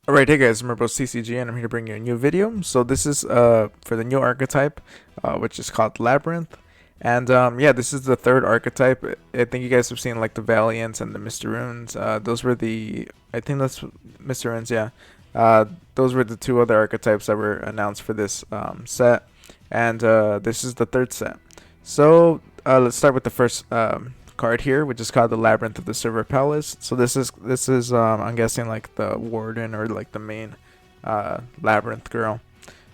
Alright, hey guys, remember CCG and I'm here to bring you a new video. So this is for the new archetype, which is called Labyrinth. And yeah, this is the third archetype. I think you guys have seen like the Valiants and the Mr. Runes. Those were the, I think that's Mr. Runes, yeah. Those were the two other archetypes that were announced for this set. And this is the third set. So let's start with the first card here, which is called the Labyrinth of the Silver Palace. So this is I'm guessing like the warden or like the main labyrinth girl.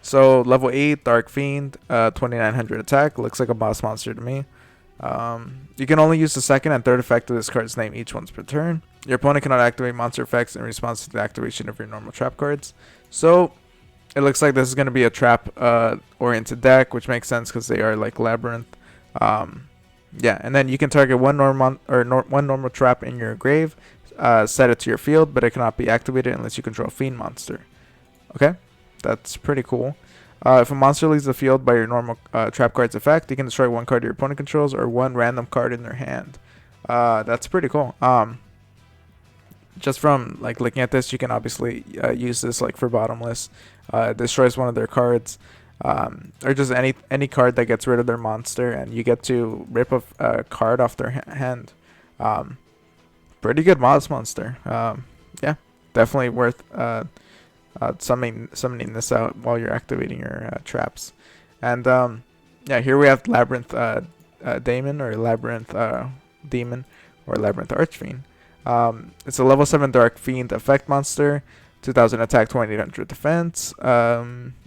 So level 8 dark fiend, 2900 attack, looks like a boss monster to me. You can only use the second and third effect of this card's name each once per turn. Your opponent cannot activate monster effects in response to the activation of your normal trap cards. So it looks like this is going to be a trap oriented deck, which makes sense because they are like labyrinth. Yeah, and then you can target one normal trap in your grave, set it to your field, but it cannot be activated unless you control a fiend monster. Okay, that's pretty cool. If a monster leaves the field by your normal trap card's effect, you can destroy one card your opponent controls or one random card in their hand. That's pretty cool. Just from like looking at this, you can obviously use this like for bottomless. Destroys one of their cards. Or just any card that gets rid of their monster, and you get to rip a card off their hand. Pretty good boss monster. Yeah, definitely worth summoning this out while you're activating your traps. And yeah, here we have Labyrinth Daemon or Labyrinth Demon or Labyrinth Archfiend. It's a level 7 Dark Fiend effect monster, 2000 attack, 2800 defense.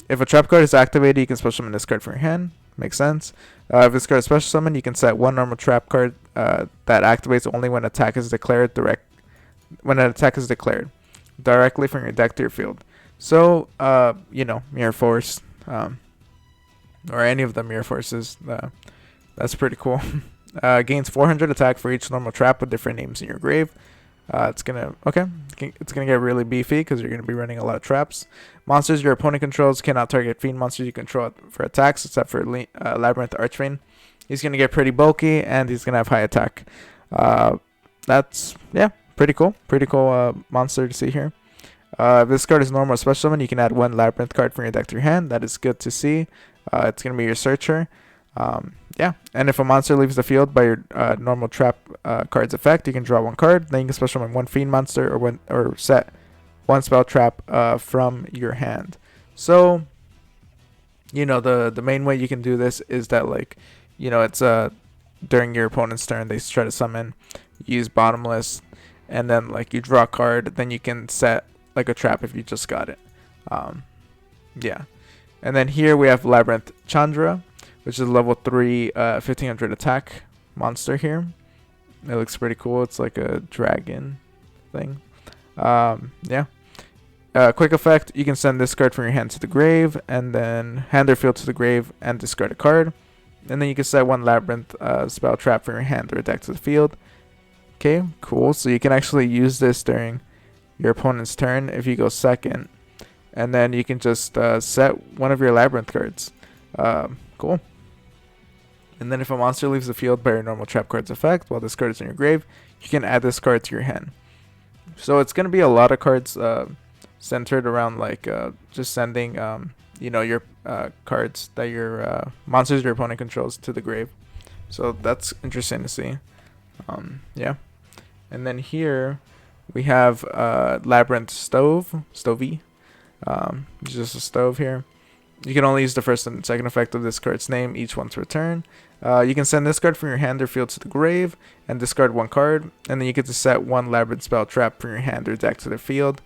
If a trap card is activated, you can special summon this card from your hand. Makes sense. If this card is special summoned, you can set one normal trap card that activates only when attack is declared directly from your deck to your field. So, you know, Mirror Force, or any of the Mirror Forces. That's pretty cool. Gains 400 attack for each normal trap with different names in your grave. It's gonna get really beefy because you're gonna be running a lot of traps. Monsters your opponent controls cannot target fiend monsters you control for attacks, except for Labyrinth Archfiend. He's gonna get pretty bulky and he's gonna have high attack. That's pretty cool. Monster to see here. If this card is normal or special summon, you can add one Labyrinth card from your deck to your hand. That is good to see. It's gonna be your searcher. Yeah, and if a monster leaves the field by your normal trap card's effect, you can draw one card. Then you can special summon one fiend monster or set one spell trap from your hand. So, you know, the main way you can do this is that, like, you know, it's during your opponent's turn they try to summon, use bottomless, and then like you draw a card. Then you can set like a trap if you just got it. Yeah, and then here we have Labyrinth Chandra, which is level 3, 1500 attack monster here. It looks pretty cool. It's like a dragon thing. Yeah. Quick effect, you can send this card from your hand to the grave, and then hand or field to the grave and discard a card. And then you can set one Labyrinth spell trap from your hand or deck to the field. Okay, cool. So you can actually use this during your opponent's turn if you go second. And then you can just set one of your Labyrinth cards. Cool. And then if a monster leaves the field by your normal trap card's effect while this card is in your grave, you can add this card to your hand. So it's going to be a lot of cards centered around like just sending you know, your cards that your monsters your opponent controls to the grave. So that's interesting to see. Yeah. And then here we have Labyrinth Stovey. Just a stove here. You can only use the first and second effect of this card's name each once per turn. You can send this card from your hand or field to the grave and discard one card, and then you get to set one Labyrinth spell trap from your hand or deck to the field.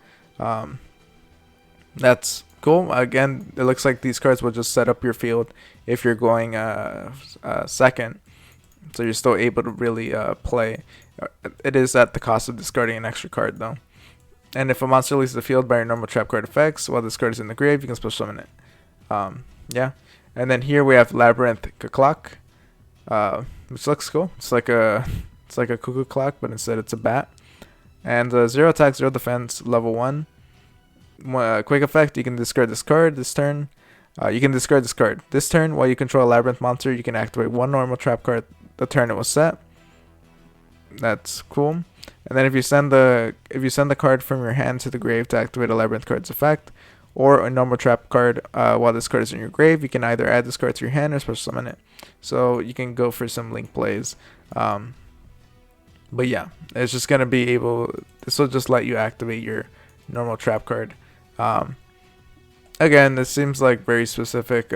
That's cool. Again, it looks like these cards will just set up your field if you're going second, so you're still able to really play. It is at the cost of discarding an extra card though. And if a monster leaves the field by your normal trap card effects while this card is in the grave, you can special summon it. Yeah, and then here we have Labyrinth Clock, which looks cool. It's like a cuckoo clock, but instead it's a bat. And 0 attack, 0 defense, level 1. Quick effect, you can discard this card this turn. You can discard this card this turn. While you control a Labyrinth monster, you can activate one normal trap card the turn it was set. That's cool. And then if you send the card from your hand to the grave to activate a Labyrinth card's effect, or a normal trap card while this card is in your grave, you can either add this card to your hand or special summon it. So you can go for some link plays. But yeah, it's just gonna be able. This will just let you activate your normal trap card. Again, this seems like very specific.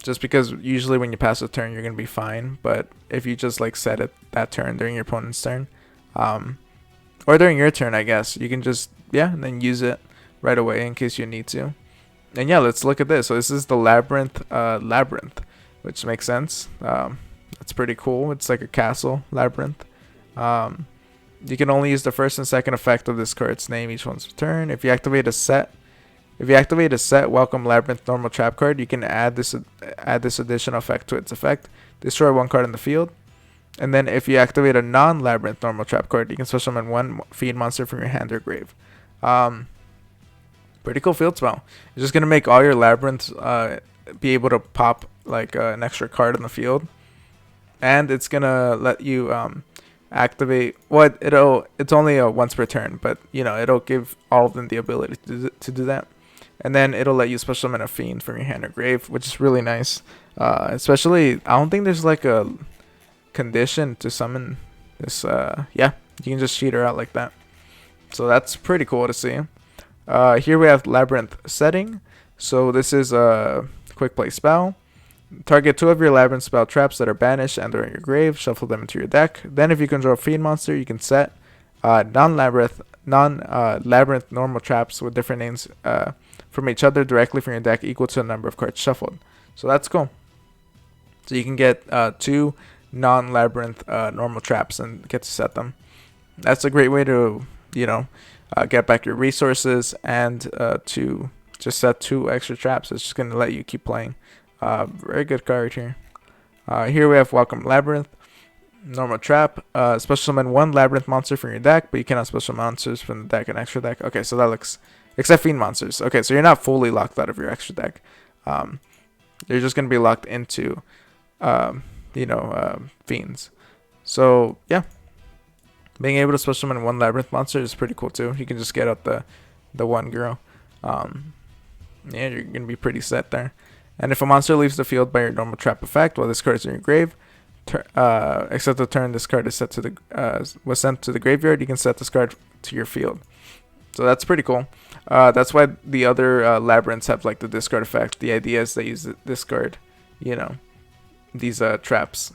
Just because usually when you pass a turn, you're gonna be fine. But if you just like set it that turn during your opponent's turn, or during your turn, I guess you can just and then use it right away in case you need to. And yeah, let's look at this. So this is the Labyrinth, which makes sense. That's pretty cool. It's like a castle labyrinth. You can only use the first and second effect of this card's name each one's turn. If you activate a set welcome Labyrinth normal trap card, you can add this additional effect to its effect. Destroy one card in the field. And then if you activate a non-Labyrinth normal trap card, you can special summon one fiend monster from your hand or grave. Pretty cool field spell. It's just gonna make all your labyrinths be able to pop like an extra card in the field, and it's gonna let you activate. It's only once per turn, but it'll give all of them the ability to do that. And then it'll let you special summon a fiend from your hand or grave, which is really nice. Especially, I don't think there's like a condition to summon this. You can just cheat her out like that. So that's pretty cool to see. Here we have Labyrinth Setting. So this is a quick play spell. Target 2 of your Labyrinth spell traps that are banished and are in your grave. Shuffle them into your deck. Then if you control a fiend monster, you can set non-Labyrinth normal traps with different names from each other directly from your deck equal to the number of cards shuffled. So that's cool. So you can get 2 non-Labyrinth normal traps and get to set them. That's a great way to get back your resources and to just set 2 extra traps. It's just going to let you keep playing. Very good card here. Here we have Welcome Labyrinth. Normal trap. Special summon 1 Labyrinth monster from your deck, but you cannot special monsters from the deck and extra deck. Okay, so that looks... Except fiend monsters. Okay, so you're not fully locked out of your extra deck. You're just going to be locked into, fiends. So, yeah. Being able to special summon 1 Labyrinth monster is pretty cool too. You can just get out the one girl. You're going to be pretty set there. And if a monster leaves the field by your normal trap effect while this card is in your grave, except the turn this card is set to was sent to the graveyard, you can set this card to your field. So that's pretty cool. That's why the other labyrinths have like the discard effect. The idea is they use the discard, these traps.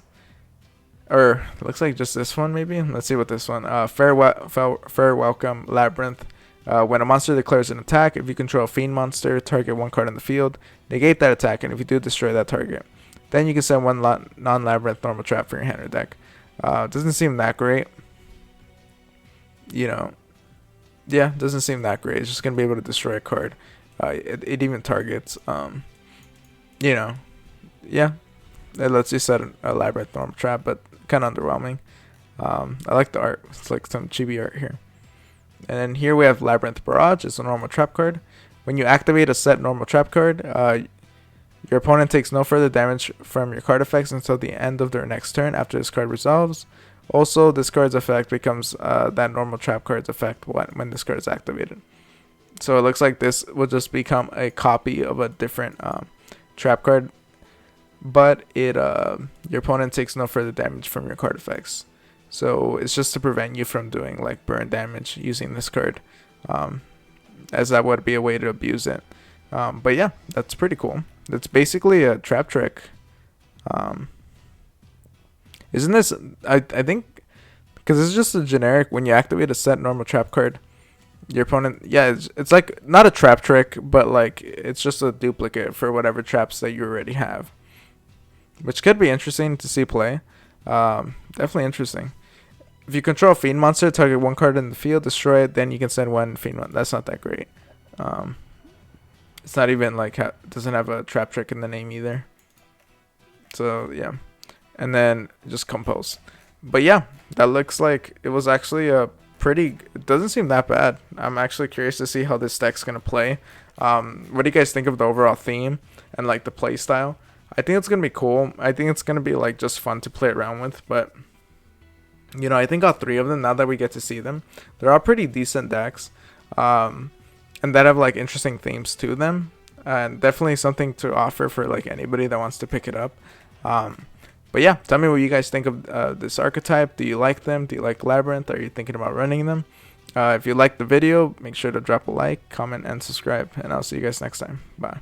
Or it looks like just this one maybe. Let's see what this one. Fair Welcome Labyrinth. When a monster declares an attack, if you control a fiend monster, target 1 card in the field, negate that attack, and if you do, destroy that target. Then you can send 1 non-Labyrinth normal trap for your hand or deck. Doesn't seem that great. Doesn't seem that great. It's just gonna be able to destroy a card. It even targets. It lets you set a Labyrinth normal trap, but kind of underwhelming. I like the art. It's like some chibi art here. And then here we have Labyrinth Barrage. It's a normal trap card. When you activate a set normal trap card, your opponent takes no further damage from your card effects until the end of their next turn after this card resolves. Also, this card's effect becomes that normal trap card's effect when this card is activated. So it looks like this will just become a copy of a different trap card, but your opponent takes no further damage from your card effects. So it's just to prevent you from doing like burn damage using this card, as that would be a way to abuse it. But yeah, that's pretty cool. It's basically a trap trick. Isn't this? I think because it's just a generic. When you activate a set normal trap card, your opponent, it's like not a trap trick, but like it's just a duplicate for whatever traps that you already have, which could be interesting to see play. Definitely interesting. If you control a fiend monster, target 1 card in the field, destroy it, then you can send 1 fiend monster. That's not that great. It's not even like doesn't have a trap trick in the name either. So yeah, and then just compose. But yeah, that looks like it was actually a pretty. It doesn't seem that bad. I'm actually curious to see how this deck's gonna play. What do you guys think of the overall theme and like the play style? I think it's gonna be cool. I think it's gonna be like just fun to play around with, but You know, I think all three of them, now that we get to see them, they're all pretty decent decks, and that have like interesting themes to them, and definitely something to offer for like anybody that wants to pick it up. But yeah, tell me what you guys think of this archetype. Do you like them? Do you like Labyrinth? Are you thinking about running them? If you liked the video, make sure to drop a like, comment, and subscribe, and I'll see you guys next time. Bye.